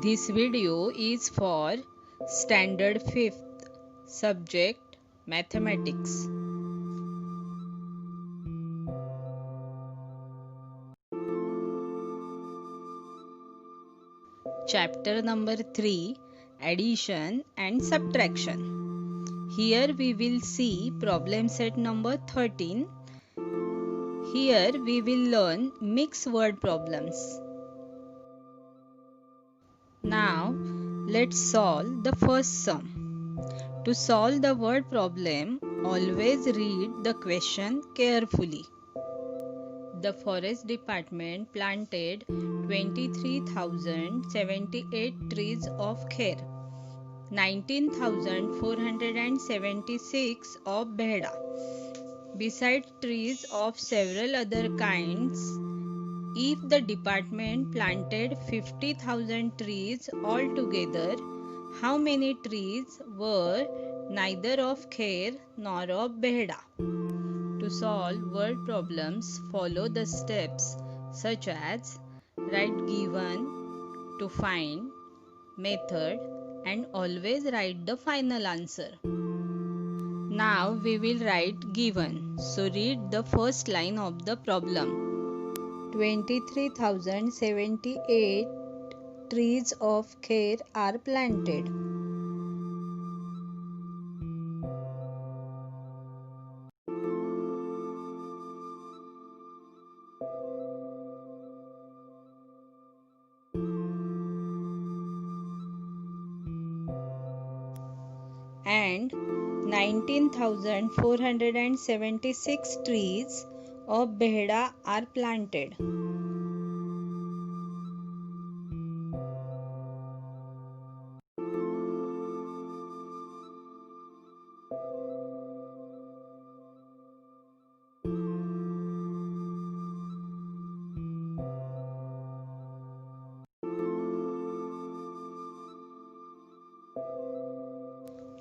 This video is for Standard 5th, subject Mathematics. Chapter number 3, Addition and Subtraction. Here we will see problem set number 13. Here we will learn mixed word problems. Now let's solve the first sum. To solve the word problem, always read the question carefully. The Forest Department planted 23,078 trees of kher, 19,476 of behda, besides trees of several other kinds. If the department planted 50,000 trees altogether, how many trees were neither of kher nor of behda? To solve word problems, follow the steps such as write given, to find, method, and always write the final answer. Now we will write given. So read the first line of the problem. 23,078 trees of kher are planted. And 19,476 trees of behda are planted.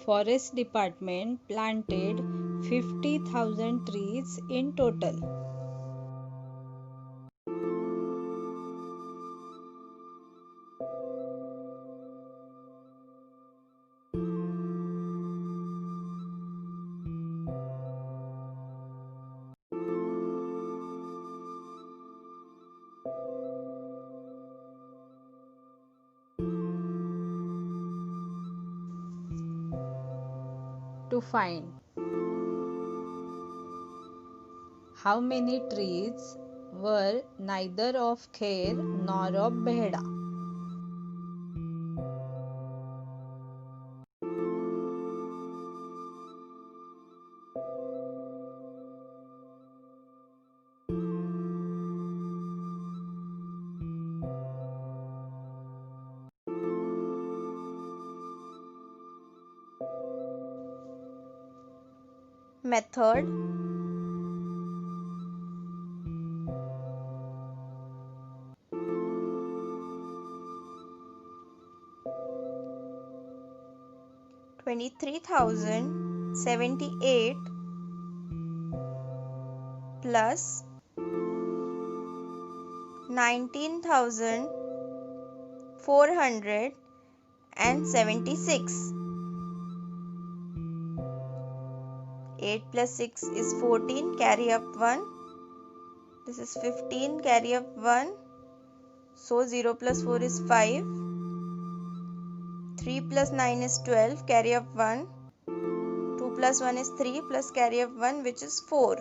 Forest Department planted 50,000 trees in total. To find how many trees were neither of kher nor of behda. Method. $23,078 plus 19,476. 8 plus 6 is 14, carry up 1. This is 15, carry up 1. So 0 plus 4 is 5. 3 plus 9 is 12, carry up 1. 2 plus 1 is 3, plus carry up 1, which is 4.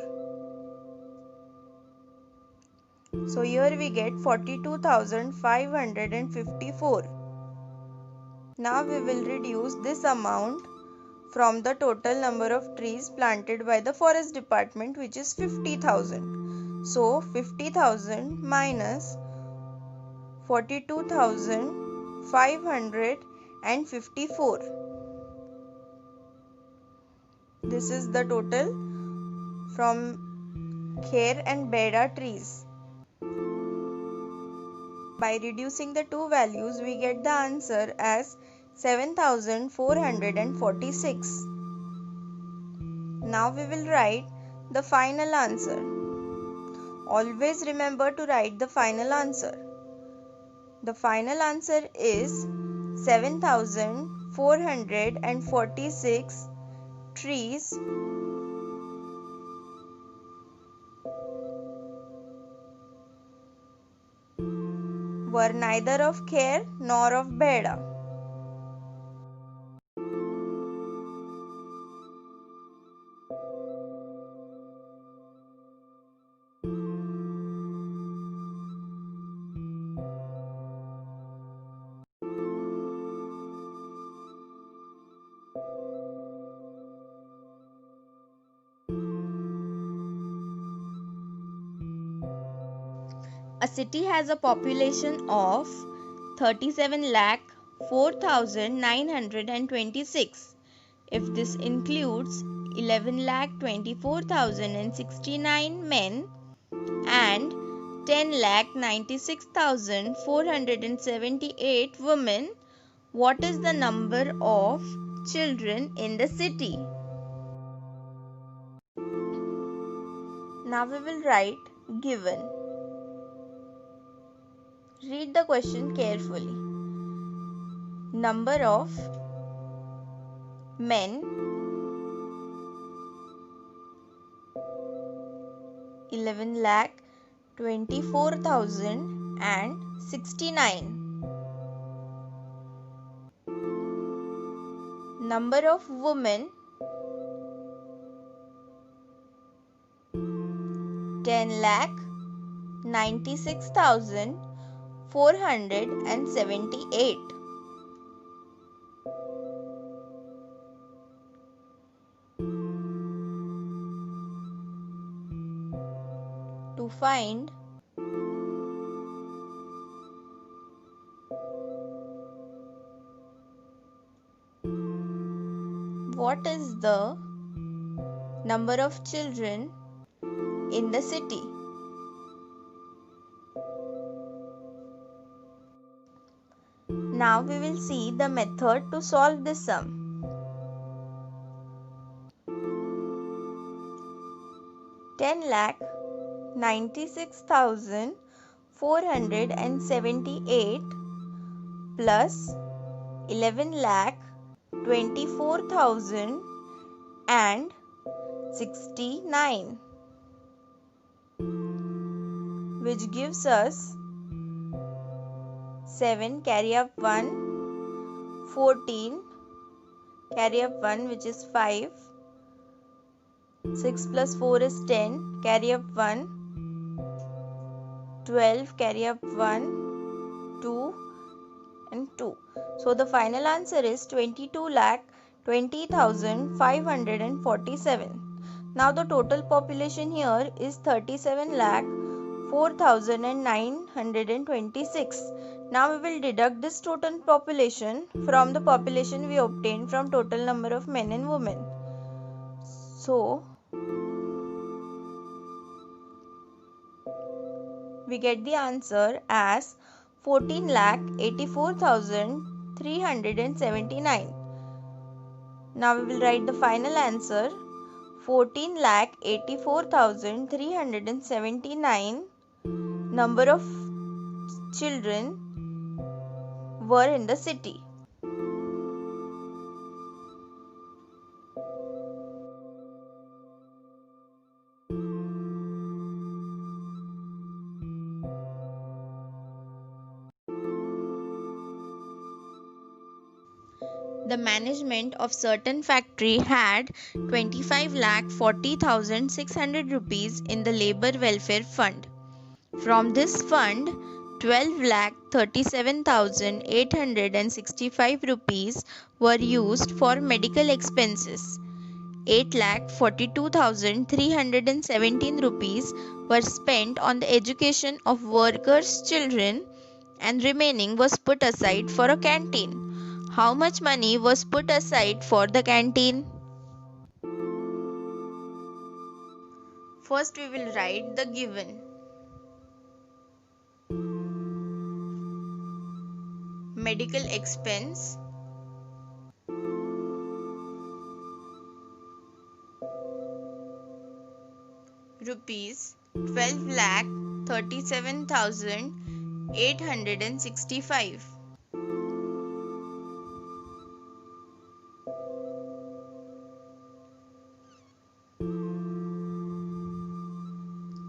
So here we get 42,554. Now we will reduce this amount from the total number of trees planted by the Forest Department, which is 50,000. So 50,000 minus 42,554. This is the total from kher and behda trees. By reducing the two values, we get the answer as 7,446. Now we will write the final answer. Always remember to write the final answer. The final answer is 7,446 trees were neither of Khair nor of Beda. A city has a population of 37,04,926. If this includes 11,24,069 men and 10,96,478 women, what is the number of children in the city? Now we will write given. Read the question carefully. Number of men 11,24,069. Number of women 10,96,478. To find what is the number of children in the city. Now we will see the method to solve this sum. lakh 96,478 plus 11,24,069, which gives us 7 carry up 1, 14 carry up 1 which is 5, 6 plus 4 is 10, carry up 1, 12 carry up 1, 2 and 2. So the final answer is 22,20,547. Now the total population here is 37,04,926. Now we will deduct this total population from the population we obtained from total number of men and women. So we get the answer as 14,84,379. Now we will write the final answer. 14,84,379 number of children were in the city. The management of certain factory had 25,40,600 rupees in the labor welfare fund. From this fund, 12,37,865 rupees were used for medical expenses. 8,42,317 rupees were spent on the education of workers' children, and remaining was put aside for a canteen. How much money was put aside for the canteen? First we will write the given. Medical expense rupees 12,37,865 865.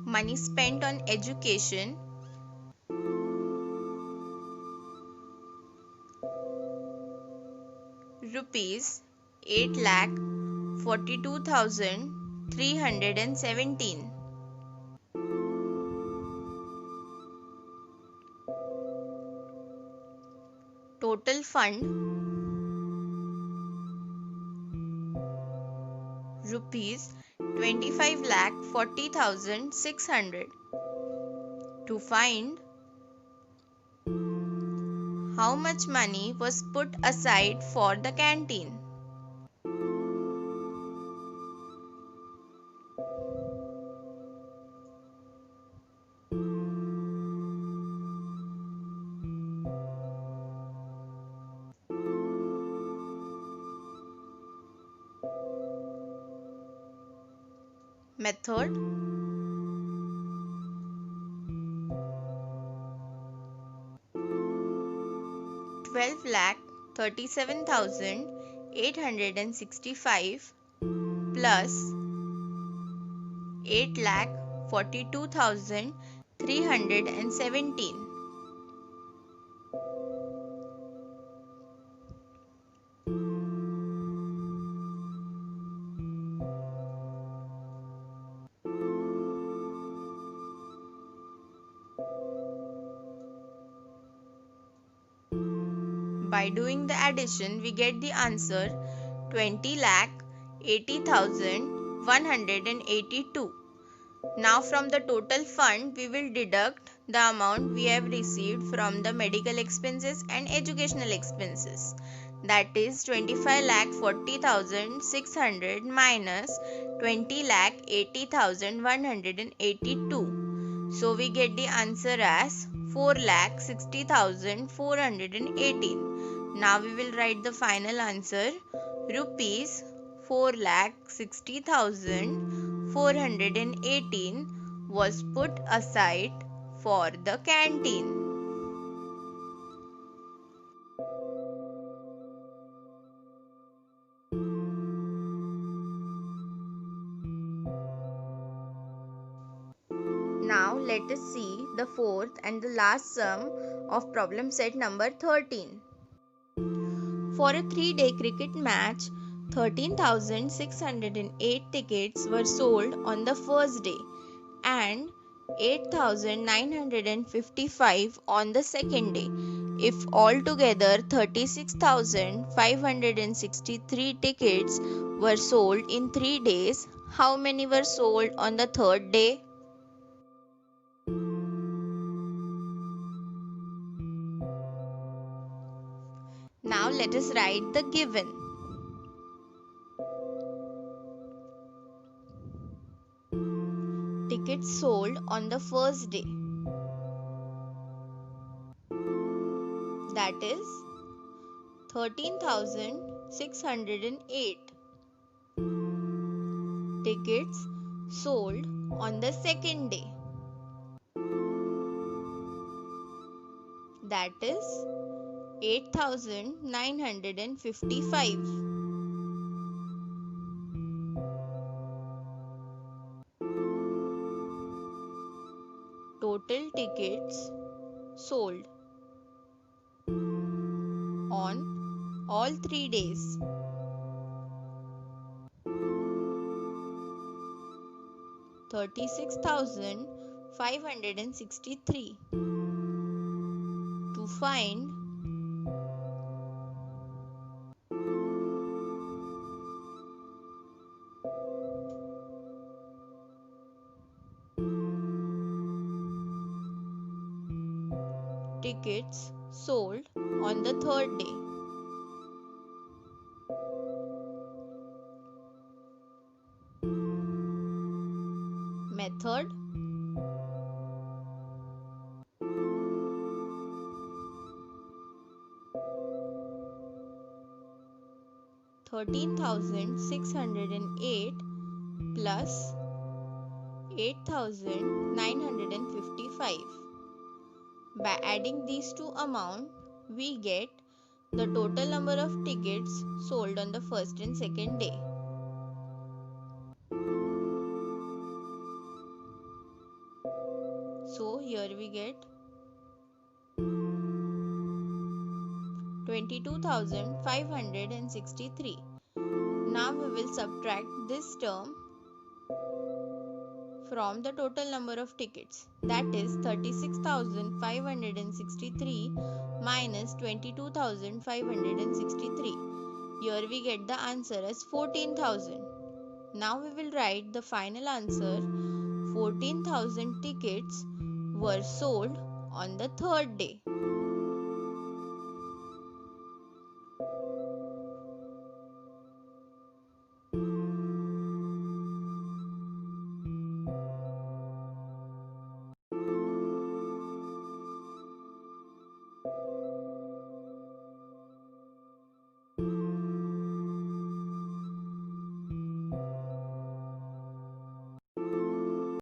Money spent on education, rupees 8,42,317. Total fund rupees 25,40,600. To find how much money was put aside for the canteen. Method. Twelve lakh 37,865 plus 8,42,317. By doing the addition, we get the answer 20,80,182. Now from the total fund, we will deduct the amount we have received from the medical expenses and educational expenses. That is 25,40,600 minus 20,80,182. So we get the answer as 4,60,418. Now we will write the final answer. Rupees 4,60,418 was put aside for the canteen. Now let us see the fourth and the last sum of problem set number 13. For a 3-day cricket match, 13,608 tickets were sold on the first day and 8,955 on the second day. If altogether 36,563 tickets were sold in 3 days, how many were sold on the third day? Now let us write the given. Tickets sold on the first day, that is 13,608. Tickets sold on the second day, that is 8,955. Total tickets sold on all 3 days, 36,563. To find tickets sold on the third day. Method. $13,608 plus 8,955 By adding these two amounts, we get the total number of tickets sold on the first and second day. So here we get 22,563. Now we will subtract this term from the total number of tickets, that is 36,563 minus 22,563. Here we get the answer as 14,000. Now we will write the final answer. 14,000 tickets were sold on the third day.